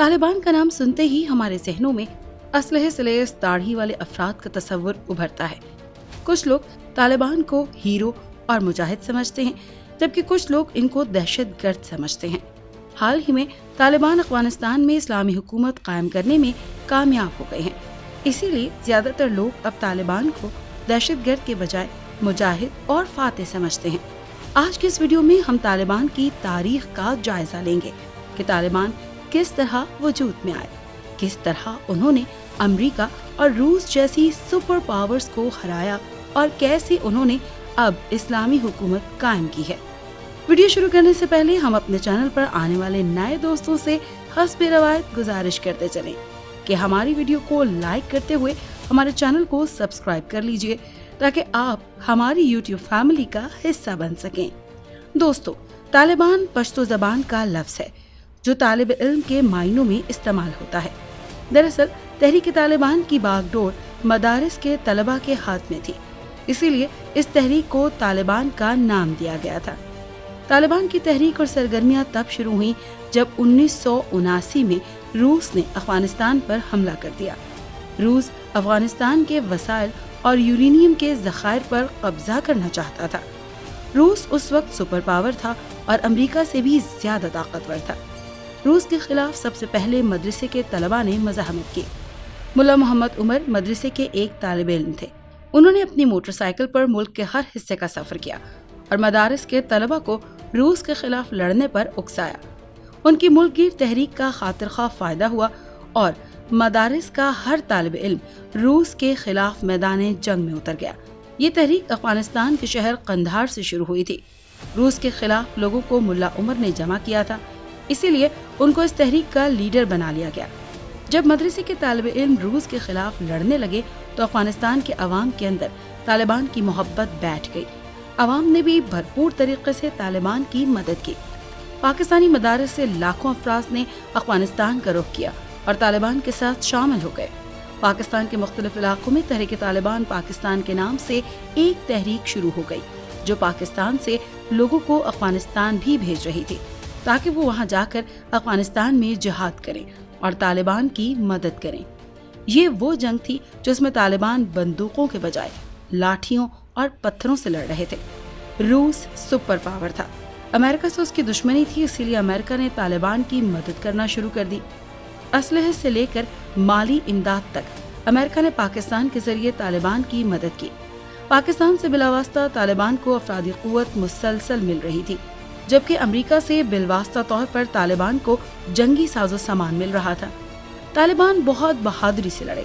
तालिबान का नाम सुनते ही हमारे जहनों में असलहे से लैस दाढ़ी वाले अफराद का तस्वुर उभरता है। कुछ लोग तालिबान को हीरो और मुजाहिद समझते हैं, जबकि कुछ लोग इनको दहशतगर्द समझते हैं। हाल ही में तालिबान अफगानिस्तान में इस्लामी हुकूमत कायम करने में कामयाब हो गए हैं, इसीलिए ज्यादातर लोग अब तालिबान को दहशतगर्द के बजाय मुजाहिद और फातेह समझते हैं। आज की इस वीडियो में हम तालिबान की तारीख का जायजा लेंगे कि तालिबान किस तरह वजूद में आए, किस तरह उन्होंने अमेरिका और रूस जैसी सुपर पावर्स को हराया और कैसे उन्होंने अब इस्लामी हुकूमत कायम की है। वीडियो शुरू करने से पहले हम अपने चैनल पर आने वाले नए दोस्तों से हस्बे रवायत गुजारिश करते चलें कि हमारी वीडियो को लाइक करते हुए हमारे चैनल को सब्सक्राइब कर लीजिए, ताकि आप हमारी यूट्यूब फैमिली का हिस्सा बन सकें। दोस्तों, तालिबान पश्तो ज़बान का लफ्ज़ है जो तालिब इल्म के मायनों में इस्तेमाल होता है। दरअसल तहरीक तालिबान की बागडोर मदारिस के तलबा के हाथ में थी, इसीलिए इस तहरीक को तालिबान का नाम दिया गया था। तालिबान की तहरीक और सरगर्मियां तब शुरू हुई जब 1979 में रूस ने अफगानिस्तान पर हमला कर दिया। रूस अफगानिस्तान के वसाइल और यूरेनियम के ज़खायर पर कब्जा करना चाहता था। रूस उस वक्त सुपर पावर था और अमेरिका से भी ज्यादा ताकतवर था। रूस के खिलाफ सबसे पहले मदरसे के तलबा ने मज़ाहमत की। मुल्ला मोहम्मद उमर मदरसे के एक तालिब इल्म थे। उन्होंने अपनी मोटरसाइकिल पर मुल्क के हर हिस्से का सफर किया और मदारिस के तलबा को रूस के खिलाफ लड़ने पर उकसाया। उनकी मुल्कगीर तहरीक का खातिर खा फायदा हुआ और मदारिस का हर तालिब इल्म रूस के खिलाफ मैदान जंग में उतर गया। ये तहरीक अफगानिस्तान के शहर कंधार से शुरू हुई थी। रूस के खिलाफ लोगों को मुल्ला उमर ने जमा किया था, इसीलिए उनको इस तहरीक का लीडर बना लिया गया। जब मदरसे के तालिब इल्म रूस के खिलाफ लड़ने लगे तो अफगानिस्तान के अवाम के अंदर तालिबान की मोहब्बत बैठ गई। अवाम ने भी भरपूर तरीके से तालिबान की मदद की। पाकिस्तानी मदारिस से लाखों अफराद ने अफगानिस्तान का रुख किया और तालिबान के साथ शामिल हो गए। पाकिस्तान के मुख्तलिफ इलाकों में तहरीक तालिबान पाकिस्तान के नाम से एक तहरीक शुरू हो गई, जो पाकिस्तान से लोगों को अफगानिस्तान भी भेज रही थी, ताकि वो वहाँ जाकर अफगानिस्तान में जिहाद करें और तालिबान की मदद करें। ये वो जंग थी जिसमें तालिबान बंदूकों के बजाय लाठियों और पत्थरों से लड़ रहे थे। रूस सुपर पावर था, अमेरिका से उसकी दुश्मनी थी, इसीलिए अमेरिका ने तालिबान की मदद करना शुरू कर दी। असलहे से लेकर माली इमदाद तक अमेरिका ने पाकिस्तान के जरिए तालिबान की मदद की। पाकिस्तान से बिलावास्ता तालिबान को अफरादी कुव्वत मुसलसल मिल रही थी, जबकि अमेरिका से बिलवास्ता तौर पर तालिबान को जंगी साजो सामान मिल रहा था। तालिबान बहुत बहादुरी से लड़े।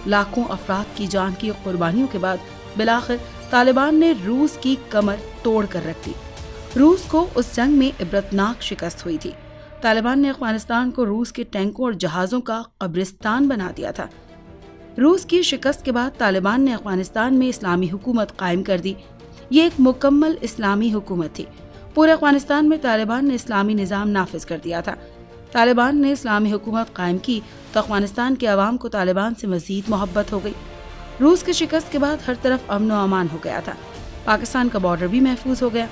लाखों अफराद की जान की कुर्बानियों के बाद बिलाखिर तालिबान ने रूस की कमर तोड़ कर रख दी। रूस को उस जंग में इबरतनाक शिकस्त हुई थी। तालिबान ने अफगानिस्तान को रूस के टैंकों और जहाज़ों का कब्रिस्तान बना दिया था। रूस की शिकस्त के बाद तालिबान ने अफगानिस्तान में इस्लामी हुकूमत कायम कर दी। ये एक मुकम्मल इस्लामी हुकूमत थी। पूरे अफगानिस्तान में तालिबान ने इस्लामी निज़ाम नाफिज कर दिया था। तालिबान ने इस्लामी हुकूमत कायम की तो अफगानिस्तान के अवाम को तालिबान से मज़ीद मोहब्बत हो गई। रूस की शिकस्त के बाद हर तरफ अमन व अमान हो गया था। पाकिस्तान का बॉर्डर भी महफूज हो गया।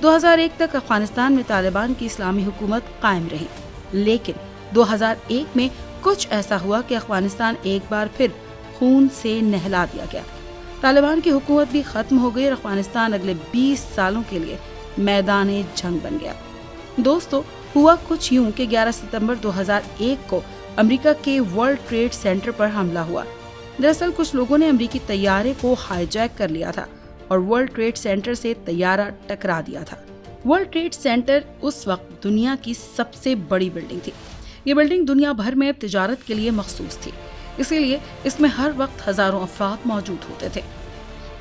2001 तक अफगानिस्तान में तालिबान की इस्लामी हुकूमत कायम रही, लेकिन 2001 में कुछ ऐसा हुआ कि अफगानिस्तान एक बार फिर खून से नहला दिया गया। तालिबान की हुकूमत भी खत्म हो गई और अफगानिस्तान अगले 20 सालों के लिए मैदान जंग बन गया। दोस्तों, हुआ कुछ यूं कि 11 सितंबर 2001 को अमेरिका के वर्ल्ड ट्रेड सेंटर पर हमला हुआ। दरअसल कुछ लोगों ने अमेरिकी तैयारे को हाईजैक कर लिया था और वर्ल्ड ट्रेड सेंटर से तैयारा टकरा दिया था। वर्ल्ड ट्रेड सेंटर उस वक्त दुनिया की सबसे बड़ी बिल्डिंग थी। ये बिल्डिंग दुनिया भर में तिजारत के लिए मखसूस थी, इसीलिए इसमें हर वक्त हजारों अफराद मौजूद होते थे।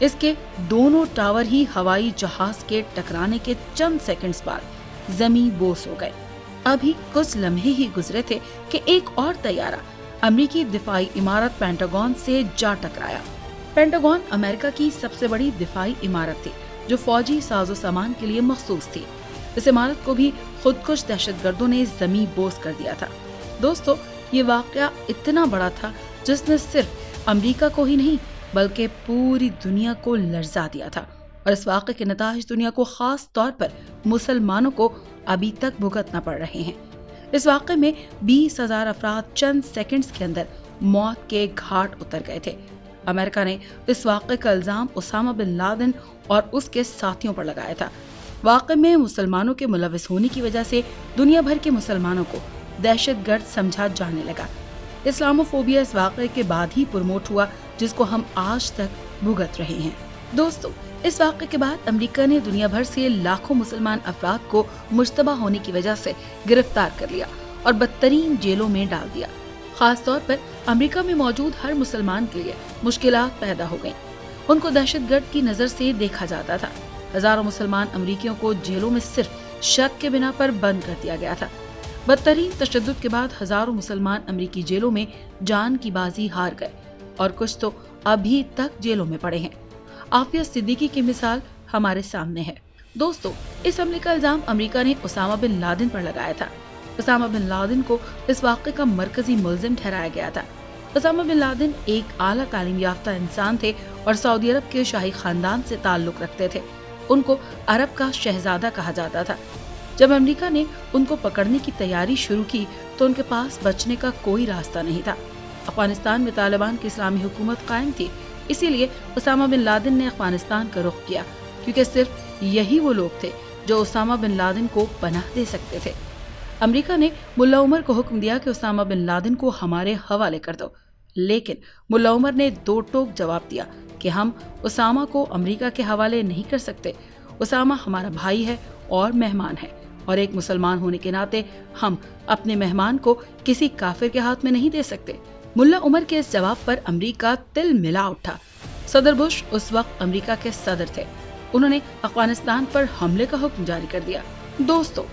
इसके दोनों टावर ही हवाई जहाज के टकराने के चंद सेकंड्स बाद जमी बोस हो गए। अभी कुछ लम्हे ही गुजरे थे कि एक और तैयारा अमेरिकी दिफाई इमारत पेंटागन से जा टकराया। पेंटागन अमेरिका की सबसे बड़ी दिफाई इमारत थी, जो फौजी साजो सामान के लिए मखसूस थी। इस इमारत को भी खुदकुश दहशतगर्दों ने जमी बोस कर दिया था। दोस्तों, ये वाकया इतना बड़ा था जिसने सिर्फ अमेरिका को ही नहीं बल्कि पूरी दुनिया को लर्जा दिया था, और इस वाक़े के नताइज दुनिया को खास तौर पर मुसलमानों को अभी तक भुगतना पड़ रहे हैं। इस वाक़े में 20,000 अफराद चंद सेकंड्स के अंदर मौत के घाट उतर गए थे। अमेरिका ने इस वाक़े का इल्जाम उसामा बिन लादेन और उसके साथियों पर लगाया था। वाक़े में मुसलमानों के मुलविस होने की वजह से दुनिया भर के मुसलमानों को दहशतगर्द समझा जाने लगा। इस्लामोफोबिया इस वाक़े के बाद ही प्रमोट हुआ, जिसको हम आज तक भुगत रहे हैं। दोस्तों, इस वाक़े के बाद अमेरिका ने दुनिया भर से लाखों मुसलमान अफराद को मुश्तबा होने की वजह से गिरफ्तार कर लिया और बदतरीन जेलों में डाल दिया। खास तौर पर अमेरिका में मौजूद हर मुसलमान के लिए मुश्किलात पैदा हो गईं। उनको दहशतगर्द की नज़र से देखा जाता था। हजारों मुसलमान अमेरिकियों को जेलों में सिर्फ शक के बिना पर बंद कर दिया गया था। बदतरीन तशद्दुद के बाद हजारों मुसलमान अमेरिकी जेलों में जान की बाजी हार गए और कुछ तो अभी तक जेलों में पड़े हैं। आफिया सिद्दीकी की मिसाल हमारे सामने है। दोस्तों, इस हमले का इल्जाम अमेरिका ने उसामा बिन लादेन पर लगाया था। उसामा बिन लादेन को इस वाक़े का मरकजी मुल्जिम ठहराया गया था। उसामा बिन लादेन एक आला तालीम याफ्ता इंसान थे और सऊदी अरब के शाही खानदान से ताल्लुक रखते थे। उनको अरब का शहजादा कहा जाता था। जब अमेरिका ने उनको पकड़ने की तैयारी शुरू की तो उनके पास बचने का कोई रास्ता नहीं था। अफगानिस्तान में तालिबान की इस्लामी हुकूमत कायम थी, इसीलिए उसामा बिन लादेन ने अफगानिस्तान का रुख किया, क्योंकि सिर्फ यही वो लोग थे जो उसामा बिन लादेन को पनाह दे सकते थे। अमेरिका ने मुल्ला उमर को हुक्म दिया कि उसामा बिन लादेन को हमारे हवाले कर दो, लेकिन मुल्ला उमर ने दो टोक जवाब दिया कि हम उसामा को अमेरिका के हवाले नहीं कर सकते। उसामा हमारा भाई है और मेहमान है, और एक मुसलमान होने के नाते हम अपने मेहमान को किसी काफिर के हाथ में नहीं दे सकते। मुल्ला उमर के इस जवाब पर अमेरिका तिल मिला उठा। सदर बुश उस वक्त अमेरिका के सदर थे। उन्होंने अफगानिस्तान पर हमले का हुक्म जारी कर दिया। दोस्तों,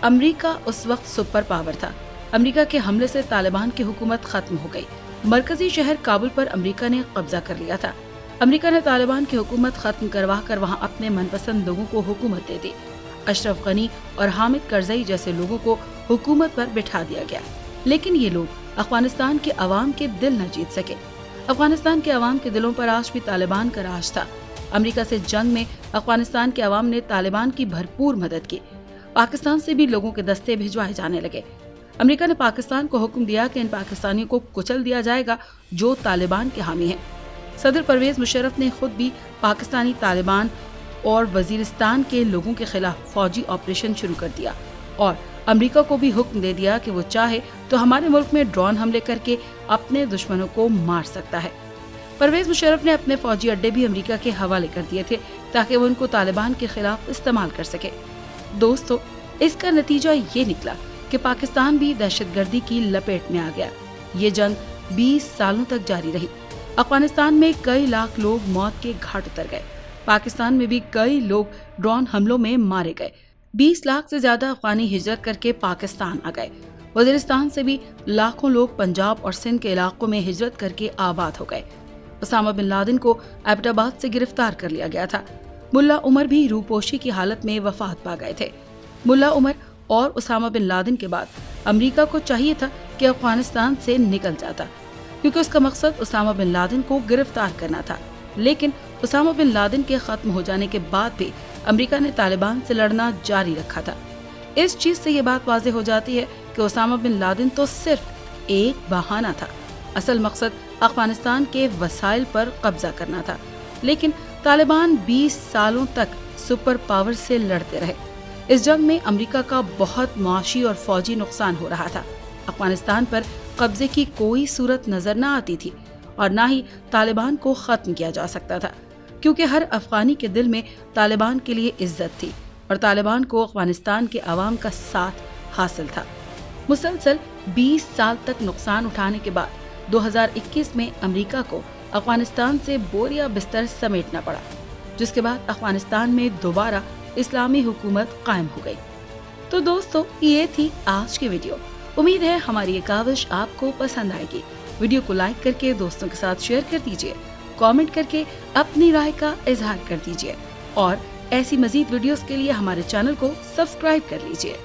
अमेरिका उस वक्त सुपर पावर था। अमेरिका के हमले से तालिबान की हुकूमत खत्म हो गई। मरकजी शहर काबुल पर अमेरिका ने कब्जा कर लिया था। अमेरिका ने तालिबान की हुकूमत खत्म करवा कर वहाँ अपने मनपसंद लोगों को हुकूमत दे दी। अशरफ गनी और हामिद करजई जैसे लोगों को हुकूमत पर बिठा दिया गया, लेकिन ये लोग अफगानिस्तान के अवाम के दिल न जीत सके। अफगानिस्तान के अवाम के दिलों पर आज भी तालिबान का राज था। अमेरिका से जंग में अफगानिस्तान के अवाम ने तालिबान की भरपूर मदद की। पाकिस्तान से भी लोगों के दस्ते भिजवाए जाने लगे। अमेरिका ने पाकिस्तान को हुक्म दिया कि इन पाकिस्तानियों को कुचल दिया जाएगा जो तालिबान के हामी हैं। सदर परवेज मुशर्रफ ने खुद भी पाकिस्तानी तालिबान और वजीरिस्तान के लोगों के खिलाफ फौजी ऑपरेशन शुरू कर दिया और अमेरिका को भी हुक्म दे दिया कि वो चाहे तो हमारे मुल्क में ड्रोन हमले करके अपने दुश्मनों को मार सकता है। परवेज मुशर्रफ ने अपने फौजी अड्डे भी अमेरिका के हवाले कर दिए थे ताकि वो उनको तालिबान के खिलाफ इस्तेमाल कर सके। दोस्तों, इसका नतीजा ये निकला कि पाकिस्तान भी दहशतगर्दी की लपेट में आ गया। ये जंग 20 सालों तक जारी रही। अफगानिस्तान में कई लाख लोग मौत के घाट उतर गए। पाकिस्तान में भी कई लोग ड्रोन हमलों में मारे गए। 20 लाख से ज्यादा अफगानी हिजरत करके पाकिस्तान आ गए। वजीरिस्तान से भी लाखों लोग पंजाब और सिंध के इलाकों में हिजरत करके आबाद हो गए। उसामा बिन लादेन को एबटाबाद से गिरफ्तार कर लिया गया था। मुल्ला उमर भी रूपोशी की हालत में वफात पा गए थे। मुल्ला उमर और उसामा बिन लादेन के बाद अमेरिका को चाहिए था कि अफगानिस्तान से निकल जाता, क्योंकि उसका मकसद उसामा बिन लादेन को गिरफ्तार करना था। लेकिन उसामा बिन लादेन के खत्म हो जाने के बाद भी अमेरिका ने तालिबान से लड़ना जारी रखा था। इस चीज से ये बात वाज़ेह हो जाती है कि उसामा बिन लादेन तो सिर्फ एक बहाना था। असल मकसद अफगानिस्तान के वसाइल पर कब्जा करना था। लेकिन तालिबान 20 सालों तक सुपर पावर से लड़ते रहे। इस जंग में अमेरिका का बहुत मुआशी और फौजी नुकसान हो रहा था। अफगानिस्तान पर कब्जे की कोई सूरत नजर न आती थी और न ही तालिबान को खत्म किया जा सकता था, क्योंकि हर अफगानी के दिल में तालिबान के लिए इज्जत थी और तालिबान को अफगानिस्तान के अवाम का साथ हासिल था। मुसलसल 20 साल तक नुकसान उठाने के बाद 2021 में अमेरिका को अफगानिस्तान से बोरिया बिस्तर समेटना पड़ा, जिसके बाद अफगानिस्तान में दोबारा इस्लामी हुकूमत कायम हो गई। तो दोस्तों, ये थी आज की वीडियो। उम्मीद है हमारी ये काविश आपको पसंद आएगी। वीडियो को लाइक करके दोस्तों के साथ शेयर कर दीजिए, कमेंट करके अपनी राय का इजहार कर दीजिए और ऐसी मजीद वीडियोस के लिए हमारे चैनल को सब्सक्राइब कर लीजिए।